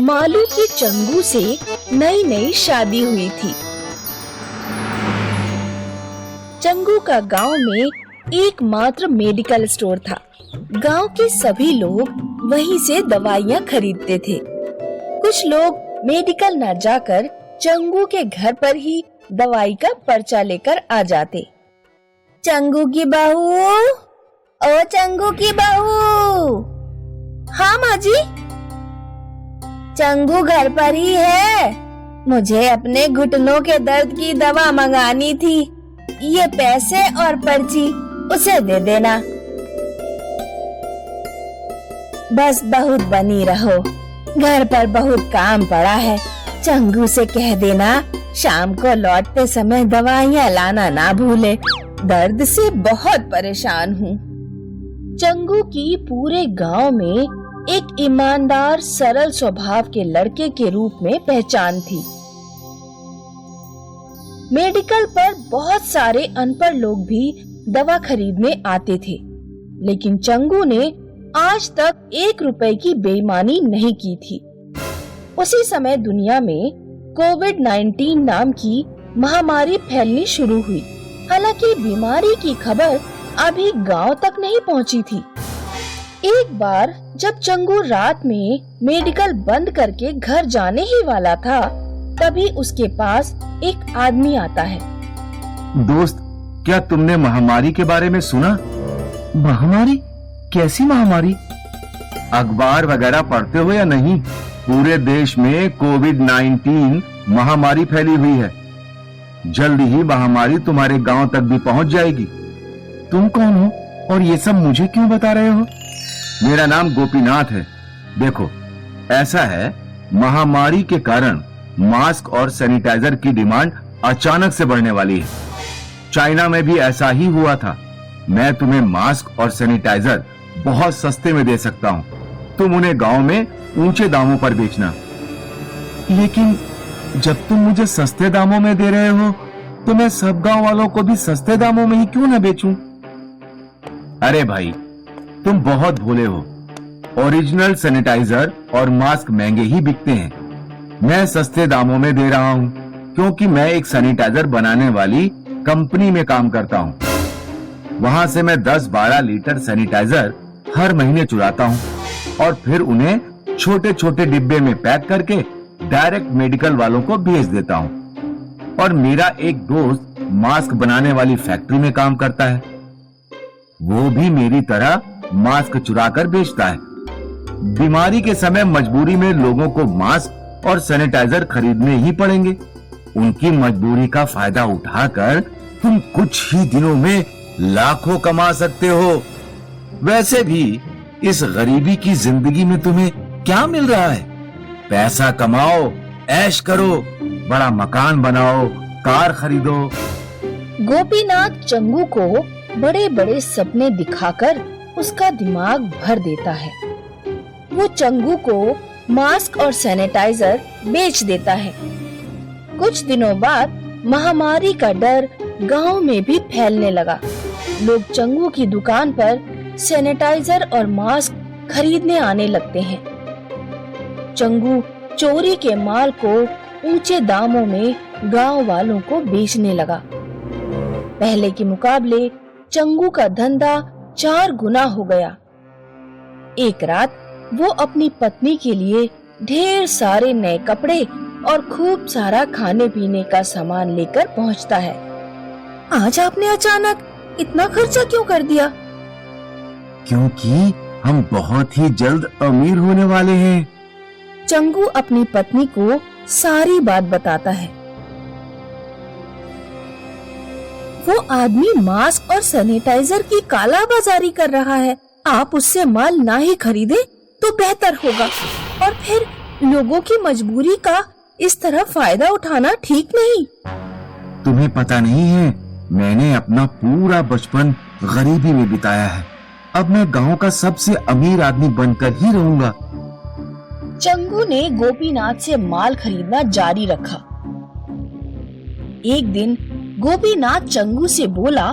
मालू की चंगू से नई नई शादी हुई थी। चंगू का गांव में एकमात्र मेडिकल स्टोर था। गांव के सभी लोग वहीं से दवाइयाँ खरीदते थे। कुछ लोग मेडिकल न जाकर चंगू के घर पर ही दवाई का पर्चा लेकर आ जाते। चंगू की बहू, ओ चंगू की बहू। हाँ माँ जी। चंगू घर पर ही है। मुझे अपने घुटनों के दर्द की दवा मंगानी थी। ये पैसे और पर्ची उसे दे देना। बस बहुत बनी रहो, घर पर बहुत काम पड़ा है। चंगू से कह देना शाम को लौटते समय दवाइयाँ लाना ना भूले। दर्द से बहुत परेशान हूँ। चंगू की पूरे गांव में एक ईमानदार सरल स्वभाव के लड़के के रूप में पहचान थी। मेडिकल पर बहुत सारे अनपढ़ लोग भी दवा खरीदने आते थे, लेकिन चंगू ने आज तक 1 रुपए की बेईमानी नहीं की थी। उसी समय दुनिया में कोविड-19 नाम की महामारी फैलनी शुरू हुई। हालांकि बीमारी की खबर अभी गांव तक नहीं पहुंची थी। एक बार जब चंगू रात में मेडिकल बंद करके घर जाने ही वाला था, तभी उसके पास एक आदमी आता है। दोस्त, क्या तुमने महामारी के बारे में सुना? महामारी? कैसी महामारी? अखबार वगैरह पढ़ते हो या नहीं? पूरे देश में कोविड-19 महामारी फैली हुई है। जल्द ही महामारी तुम्हारे गांव तक भी पहुंच जाएगी। तुम कौन हो और ये सब मुझे क्यों बता रहे हो? मेरा नाम गोपीनाथ है। देखो, ऐसा है, महामारी के कारण मास्क और सैनिटाइजर की डिमांड अचानक से बढ़ने वाली है। चाइना में भी ऐसा ही हुआ था। मैं तुम्हें मास्क और सैनिटाइजर बहुत सस्ते में दे सकता हूँ। तुम उन्हें गांव में ऊंचे दामों पर बेचना। लेकिन जब तुम मुझे सस्ते दामों में दे रहे हो, तो मैं सब गांव वालों को भी सस्ते दामों में ही क्यों न बेचूं? अरे भाई, तुम बहुत भोले हो। ओरिजिनल सैनिटाइजर और मास्क महंगे ही बिकते हैं। मैं सस्ते दामों में दे रहा हूँ क्योंकि मैं एक सैनिटाइजर बनाने वाली कंपनी में काम करता हूँ। वहां से मैं 10-12 लीटर सैनिटाइजर हर महीने चुराता हूँ और फिर उन्हें छोटे छोटे डिब्बे में पैक करके डायरेक्ट मेडिकल वालों को भेज देता हूँ। और मेरा एक दोस्त मास्क बनाने वाली फैक्ट्री में काम करता है। वो भी मेरी तरह मास्क चुराकर बेचता है। बीमारी के समय मजबूरी में लोगों को मास्क और सैनिटाइजर खरीदने ही पड़ेंगे। उनकी मजबूरी का फायदा उठाकर तुम कुछ ही दिनों में लाखों कमा सकते हो। वैसे भी इस गरीबी की जिंदगी में तुम्हें क्या मिल रहा है? पैसा कमाओ, ऐश करो, बड़ा मकान बनाओ, कार खरीदो। गोपीनाथ चंगू को बड़े बड़े सपने दिखाकर उसका दिमाग भर देता है। वो चंगू को मास्क और सैनिटाइजर बेच देता है। कुछ दिनों बाद महामारी का डर गांव में भी फैलने लगा। लोग चंगू की दुकान पर सैनिटाइजर और मास्क खरीदने आने लगते हैं। चंगू चोरी के माल को ऊंचे दामों में गांव वालों को बेचने लगा। पहले के मुकाबले चंगू का धंधा 4 गुना हो गया। एक रात वो अपनी पत्नी के लिए ढेर सारे नए कपड़े और खूब सारा खाने पीने का सामान लेकर पहुंचता है। आज आपने अचानक इतना खर्चा क्यों कर दिया? क्योंकि हम बहुत ही जल्द अमीर होने वाले हैं। चंगू अपनी पत्नी को सारी बात बताता है। वो आदमी मास्क और सैनिटाइजर की कालाबाजारी कर रहा है। आप उससे माल ना ही खरीदे तो बेहतर होगा। और फिर लोगों की मजबूरी का इस तरह फायदा उठाना ठीक नहीं। तुम्हें पता नहीं है, मैंने अपना पूरा बचपन गरीबी में बिताया है। अब मैं गांव का सबसे अमीर आदमी बनकर ही रहूंगा। चंगू ने गोपीनाथ से माल खरीदना जारी रखा। एक दिन गोपीनाथ चंगू से बोला,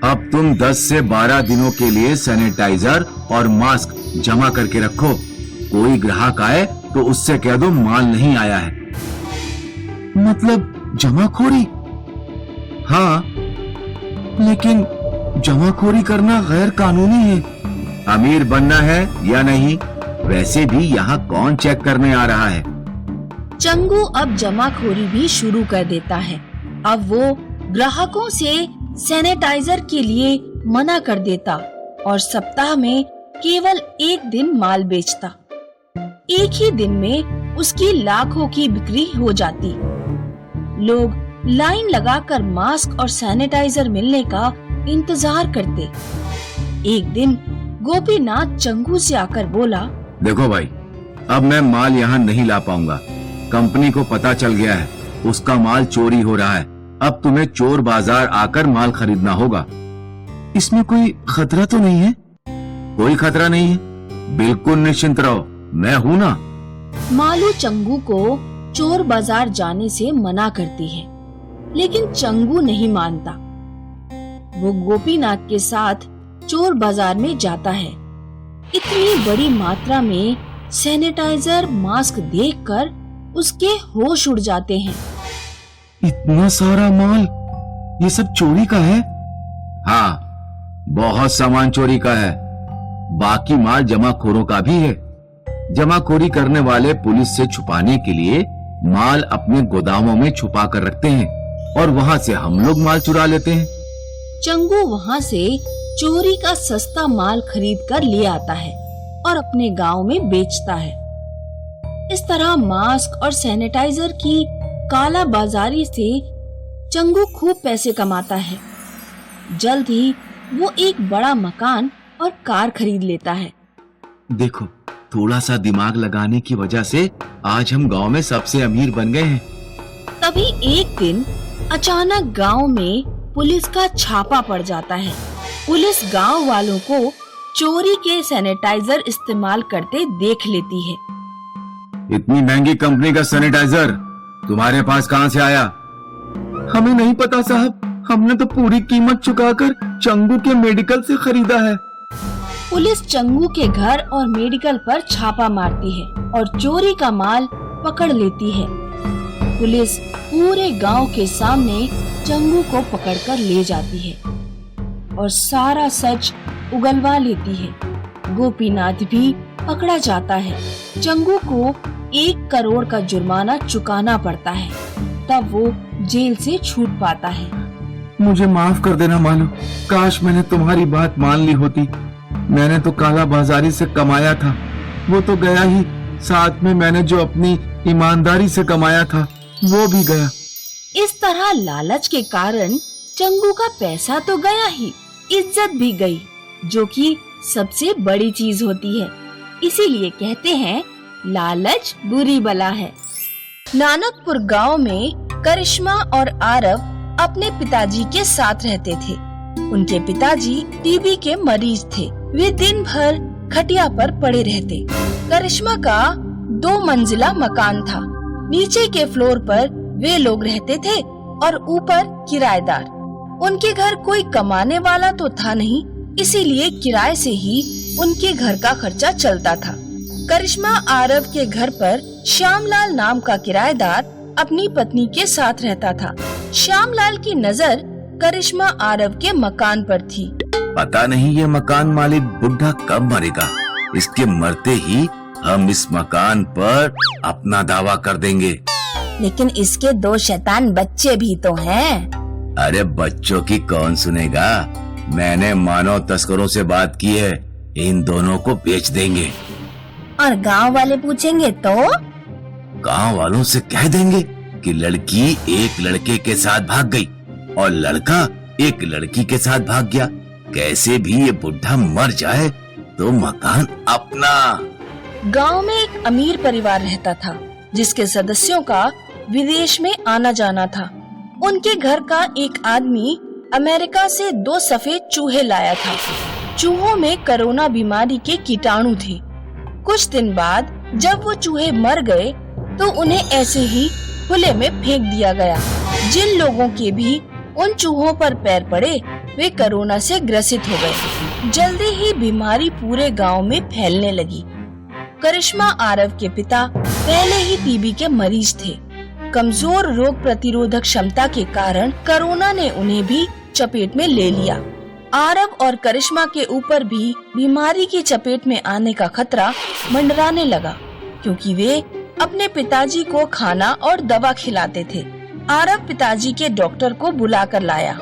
अब तुम 10 से 12 दिनों के लिए सैनिटाइजर और मास्क जमा करके रखो। कोई ग्राहक आए तो उससे कह दो माल नहीं आया है। मतलब जमाखोरी? हाँ, लेकिन जमाखोरी करना गैर कानूनी है। अमीर बनना है या नहीं, वैसे भी यहाँ कौन चेक करने आ रहा है। चंगू अब जमाखोरी भी शुरू कर देता है। अब वो ग्राहकों से सैनिटाइजर के लिए मना कर देता और सप्ताह में केवल एक दिन माल बेचता। एक ही दिन में उसकी लाखों की बिक्री हो जाती। लोग लाइन लगाकर मास्क और सैनिटाइजर मिलने का इंतजार करते। एक दिन गोपीनाथ चंगू से आकर बोला, देखो भाई, अब मैं माल यहाँ नहीं ला पाऊंगा। कंपनी को पता चल गया है उसका माल चोरी हो रहा है। अब तुम्हें चोर बाजार आकर माल खरीदना होगा। इसमें कोई खतरा तो नहीं है? कोई खतरा नहीं है, बिल्कुल निश्चिंत रहो, मैं हूँ ना। मालू चंगू को चोर बाजार जाने से मना करती है, लेकिन चंगू नहीं मानता। वो गोपीनाथ के साथ चोर बाजार में जाता है। इतनी बड़ी मात्रा में सैनिटाइजर मास्क देखकर उसके होश उड़ जाते हैं। इतना सारा माल, ये सब चोरी का है? हाँ, बहुत सामान चोरी का है। बाकी माल जमाखोरों का भी है। जमाखोरी करने वाले पुलिस से छुपाने के लिए माल अपने गोदामों में छुपा कर रखते हैं और वहाँ से हम लोग माल चुरा लेते हैं। चंगू वहाँ से चोरी का सस्ता माल खरीद कर ले आता है और अपने गांव में बेचता है। इस तरह मास्क और सैनिटाइजर की काला बाजारी से चंगू खूब पैसे कमाता है। जल्द ही वो एक बड़ा मकान और कार खरीद लेता है। देखो, थोड़ा सा दिमाग लगाने की वजह से आज हम गांव में सबसे अमीर बन गए हैं। तभी एक दिन अचानक गांव में पुलिस का छापा पड़ जाता है। पुलिस गांव वालों को चोरी के सैनिटाइजर इस्तेमाल करते देख लेती है। इतनी महंगी कंपनी का सैनिटाइजर तुम्हारे पास कहाँ से आया? हमें नहीं पता साहब, हमने तो पूरी कीमत चुकाकर चंगू के मेडिकल से खरीदा है। पुलिस चंगू के घर और मेडिकल पर छापा मारती है और चोरी का माल पकड़ लेती है। पुलिस पूरे गांव के सामने चंगू को पकड़कर ले जाती है और सारा सच उगलवा लेती है। गोपीनाथ भी पकड़ा जाता है। चंगू को 1 करोड़ का जुर्माना चुकाना पड़ता है, तब वो जेल से छूट पाता है। मुझे माफ कर देना मानो, काश मैंने तुम्हारी बात मान ली होती। मैंने तो काला बाजारी से कमाया था, वो तो गया ही, साथ में मैंने जो अपनी ईमानदारी से कमाया था वो भी गया। इस तरह लालच के कारण चंगू का पैसा तो गया ही, इज्जत भी गई, जो कि सबसे बड़ी चीज होती है। इसीलिए कहते हैं लालच बुरी बला है। नानकपुर गांव में करिश्मा और आरव अपने पिताजी के साथ रहते थे। उनके पिताजी टीबी के मरीज थे। वे दिन भर खटिया पर पड़े रहते। करिश्मा का 2 मंजिला मकान था। नीचे के फ्लोर पर वे लोग रहते थे और ऊपर किराएदार। उनके घर कोई कमाने वाला तो था नहीं, इसीलिए किराए से ही उनके घर का खर्चा चलता था। करिश्मा आरव के घर पर श्यामलाल नाम का किराएदार अपनी पत्नी के साथ रहता था। श्यामलाल की नजर करिश्मा आरव के मकान पर थी। पता नहीं ये मकान मालिक बुढ़ा कब मरेगा। इसके मरते ही हम इस मकान पर अपना दावा कर देंगे। लेकिन इसके 2 शैतान बच्चे भी तो हैं। अरे बच्चों की कौन सुनेगा। मैंने मानव तस्करों से बात की है, इन दोनों को बेच देंगे। और गांव वाले पूछेंगे तो? गांव वालों से कह देंगे कि लड़की एक लड़के के साथ भाग गई और लड़का एक लड़की के साथ भाग गया। कैसे भी ये बुढ़ा मर जाए तो मकान अपना। गांव में एक अमीर परिवार रहता था, जिसके सदस्यों का विदेश में आना जाना था। उनके घर का एक आदमी अमेरिका से 2 सफेद चूहे लाया था। चूहों में कोरोना बीमारी के कीटाणु थे। कुछ दिन बाद जब वो चूहे मर गए तो उन्हें ऐसे ही खुले में फेंक दिया गया। जिन लोगों के भी उन चूहों पर पैर पड़े वे कोरोना से ग्रसित हो गए। जल्दी ही बीमारी पूरे गांव में फैलने लगी। करिश्मा आरव के पिता पहले ही टीबी के मरीज थे। कमजोर रोग प्रतिरोधक क्षमता के कारण कोरोना ने उन्हें भी चपेट में ले लिया। आरव और करिश्मा के ऊपर भी बीमारी की चपेट में आने का खतरा मंडराने लगा, क्योंकि वे अपने पिताजी को खाना और दवा खिलाते थे। आरव पिताजी के डॉक्टर को बुलाकर लाया।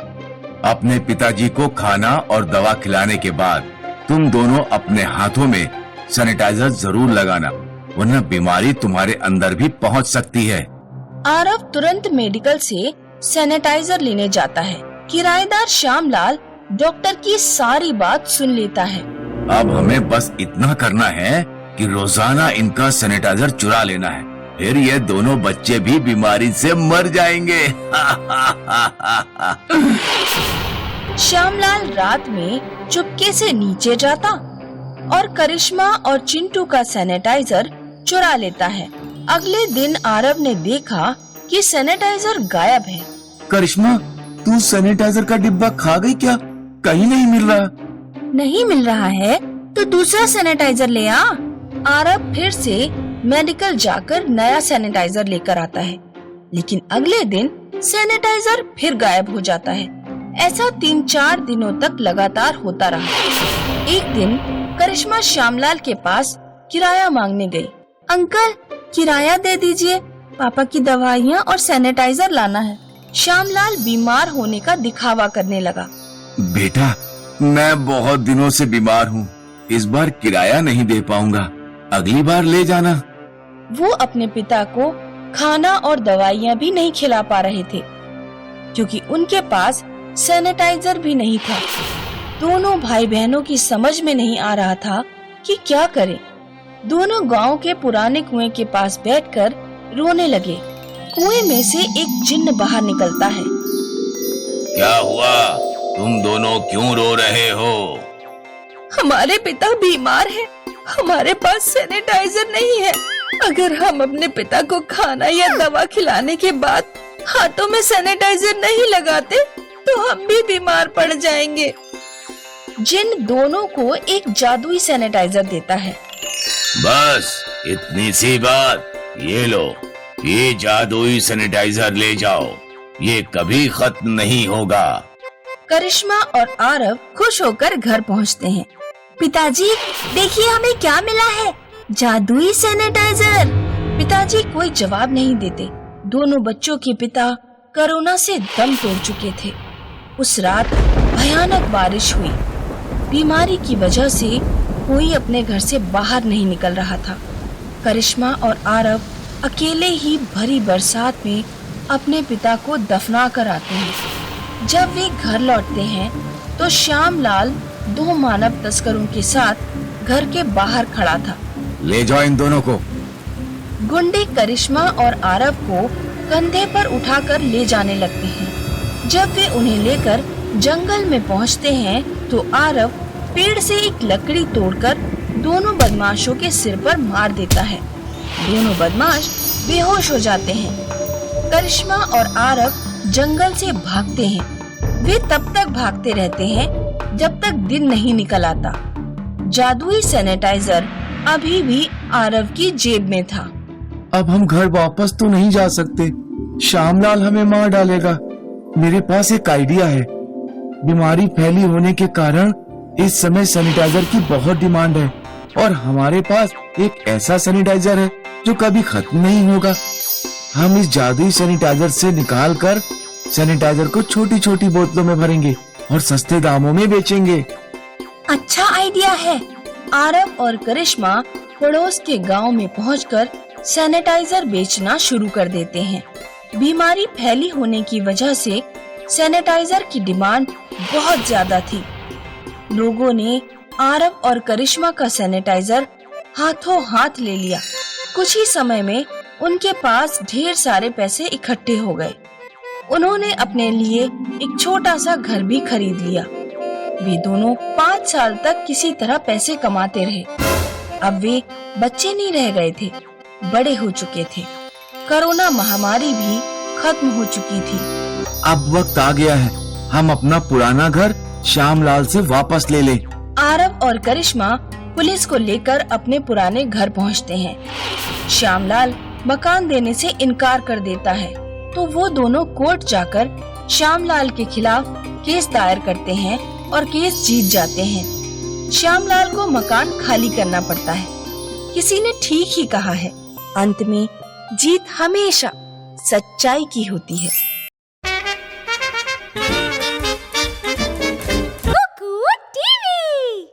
अपने पिताजी को खाना और दवा खिलाने के बाद तुम दोनों अपने हाथों में सैनिटाइजर जरूर लगाना, वरना बीमारी तुम्हारे अंदर भी पहुंच सकती है। आरव तुरंत मेडिकल से सैनिटाइजर लेने जाता है। किराएदार श्यामलाल डॉक्टर की सारी बात सुन लेता है। अब हमें बस इतना करना है कि रोजाना इनका सैनिटाइजर चुरा लेना है, फिर ये दोनों बच्चे भी बीमारी से मर जाएंगे। श्यामलाल रात में चुपके से नीचे जाता और करिश्मा और चिंटू का सैनिटाइजर चुरा लेता है। अगले दिन आरव ने देखा कि सैनिटाइजर गायब है। करिश्मा, तू सैनिटाइजर का डिब्बा खा गई क्या? कहीं नहीं मिल रहा। नहीं मिल रहा है तो दूसरा सैनिटाइजर ले आ। आरव फिर से मेडिकल जाकर नया सैनिटाइजर लेकर आता है, लेकिन अगले दिन सैनिटाइजर फिर गायब हो जाता है। ऐसा 3-4 दिनों तक लगातार होता रहा। एक दिन करिश्मा श्यामलाल के पास किराया मांगने गई। अंकल, किराया दे दीजिए, पापा की दवाइयाँ और सैनिटाइजर लाना है। श्यामलाल बीमार होने का दिखावा करने लगा। बेटा, मैं बहुत दिनों से बीमार हूँ, इस बार किराया नहीं दे पाऊंगा, अगली बार ले जाना। वो अपने पिता को खाना और दवाइयाँ भी नहीं खिला पा रहे थे, क्योंकि उनके पास सैनिटाइजर भी नहीं था। दोनों भाई बहनों की समझ में नहीं आ रहा था कि क्या करें। दोनों गांव के पुराने कुएं के पास बैठकर रोने लगे। कुएं में से एक जिन्न बाहर निकलता है। क्या हुआ? तुम दोनों क्यों रो रहे हो? हमारे पिता बीमार हैं, हमारे पास सैनिटाइजर नहीं है। अगर हम अपने पिता को खाना या दवा खिलाने के बाद हाथों में सैनिटाइजर नहीं लगाते तो हम भी बीमार पड़ जाएंगे। जिन दोनों को एक जादुई सैनिटाइजर देता है। बस इतनी सी बात, ये लो, ये जादुई सैनिटाइजर ले जाओ, ये कभी खत्म नहीं होगा। करिश्मा और आरव खुश होकर घर पहुंचते हैं। पिताजी, देखिए हमें क्या मिला है, जादुई सैनिटाइजर। पिताजी कोई जवाब नहीं देते। दोनों बच्चों के पिता कोरोना से दम तोड़ चुके थे। उस रात भयानक बारिश हुई। बीमारी की वजह से कोई अपने घर से बाहर नहीं निकल रहा था। करिश्मा और आरव अकेले ही भरी बरसात में अपने पिता को दफना कर आते हैं। जब वे घर लौटते हैं तो श्यामलाल 2 मानव तस्करों के साथ घर के बाहर खड़ा था। ले जाओ इन दोनों को। गुंडे करिश्मा और आरव को कंधे पर उठाकर ले जाने लगते हैं। जब वे उन्हें लेकर जंगल में पहुंचते हैं तो आरव पेड़ से एक लकड़ी तोड़कर दोनों बदमाशों के सिर पर मार देता है। दोनों बदमाश बेहोश हो जाते हैं। करिश्मा और आरव जंगल से भागते हैं। वे तब तक भागते रहते हैं जब तक दिन नहीं निकल आता। जादुई सैनिटाइजर अभी भी आरव की जेब में था। अब हम घर वापस तो नहीं जा सकते, श्यामलाल हमें मार डालेगा। मेरे पास एक आइडिया है। बीमारी फैली होने के कारण इस समय सैनिटाइजर की बहुत डिमांड है और हमारे पास एक ऐसा सैनिटाइजर है जो कभी खत्म नहीं होगा। हम इस जादुई सैनिटाइजर से निकालकर सैनिटाइजर को छोटी छोटी बोतलों में भरेंगे और सस्ते दामों में बेचेंगे। अच्छा आइडिया है। आरव और करिश्मा पड़ोस के गांव में पहुंचकर सैनिटाइजर बेचना शुरू कर देते हैं। बीमारी फैली होने की वजह से सैनिटाइजर की डिमांड बहुत ज्यादा थी। लोगों ने आरव और करिश्मा का सैनिटाइजर हाथों हाथ ले लिया। कुछ ही समय में उनके पास ढेर सारे पैसे इकट्ठे हो गए। उन्होंने अपने लिए एक छोटा सा घर भी खरीद लिया। वे दोनों 5 साल तक किसी तरह पैसे कमाते रहे। अब वे बच्चे नहीं रह गए थे, बड़े हो चुके थे। कोरोना महामारी भी खत्म हो चुकी थी। अब वक्त आ गया है, हम अपना पुराना घर श्यामलाल से वापस ले लें। आरव और करिश्मा पुलिस को लेकर अपने पुराने घर पहुंचते हैं। श्यामलाल मकान देने से इनकार कर देता है, तो वो दोनों कोर्ट जाकर श्यामलाल के खिलाफ केस दायर करते हैं और केस जीत जाते हैं। श्यामलाल को मकान खाली करना पड़ता है। किसी ने ठीक ही कहा है, अंत में जीत हमेशा सच्चाई की होती है।